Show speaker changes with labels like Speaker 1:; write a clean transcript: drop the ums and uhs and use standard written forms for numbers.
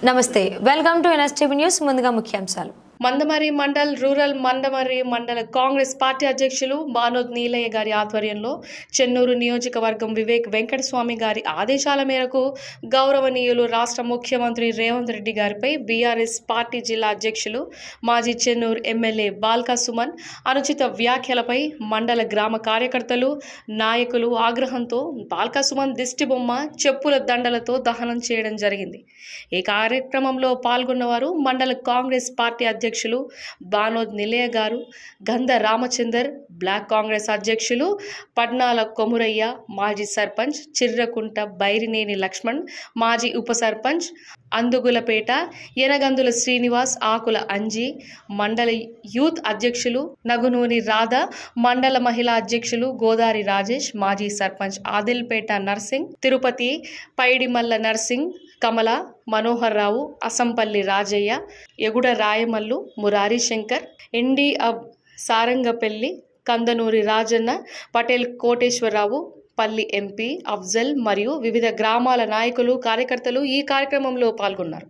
Speaker 1: నమస్తే, welcome to NSTV news. ముందుగా ముఖ్యాంశాలు.
Speaker 2: మందమరి మండల్ రూరల్ మందమరి మండల కాంగ్రెస్ పార్టీ అధ్యక్షులు బానోద్ నీలయ్య గారి ఆధ్వర్యంలో చెన్నూరు నియోజకవర్గం వివేక్ వెంకటస్వామి గారి ఆదేశాల మేరకు గౌరవనీయులు రాష్ట్ర ముఖ్యమంత్రి రేవంత్ రెడ్డి గారిపై బీఆర్ఎస్ పార్టీ జిల్లా అధ్యక్షులు మాజీ చెన్నూరు ఎమ్మెల్యే బాల్కా సుమన్ అనుచిత వ్యాఖ్యలపై మండల గ్రామ కార్యకర్తలు నాయకులు ఆగ్రహంతో బాల్కా సుమన్ దిష్టిబొమ్మ చెప్పుల దండలతో దహనం చేయడం జరిగింది. ఈ కార్యక్రమంలో పాల్గొన్నవారు మండల కాంగ్రెస్ పార్టీ అధ్యక్షులు బానోద్ నిలయ గారు, గంధ రామచందర్, బ్లాక్ కాంగ్రెస్ అధ్యక్షులు పడ్నాల కొమురయ్య, మాజీ సర్పంచ్ చిర్రకుంట బైరినేని లక్ష్మణ్, మాజీ ఉప సర్పంచ్ అందుగులపేట యనగందుల శ్రీనివాస్, ఆకుల అంజీ, మండల యూత్ అధ్యక్షులు నగునూని రాధ, మండల మహిళా అధ్యక్షులు గోదారి రాజేష్, మాజీ సర్పంచ్ ఆదిల్పేట నర్సింగ్, తిరుపతి పైడిమల్ల నర్సింగ్, కమల, మనోహర్ రావు, అసంపల్లి రాజయ్య, ఎగుడ రాయమల్లు, మురారి శంకర్, ఎన్డి సారంగపల్లి, కందనూరి రాజన్న, పటేల్ కోటేశ్వరరావు, పల్లి ఎంపీ అఫ్జల్ మరియు వివిధ గ్రామాల నాయకులు కార్యకర్తలు ఈ కార్యక్రమంలో పాల్గొన్నారు.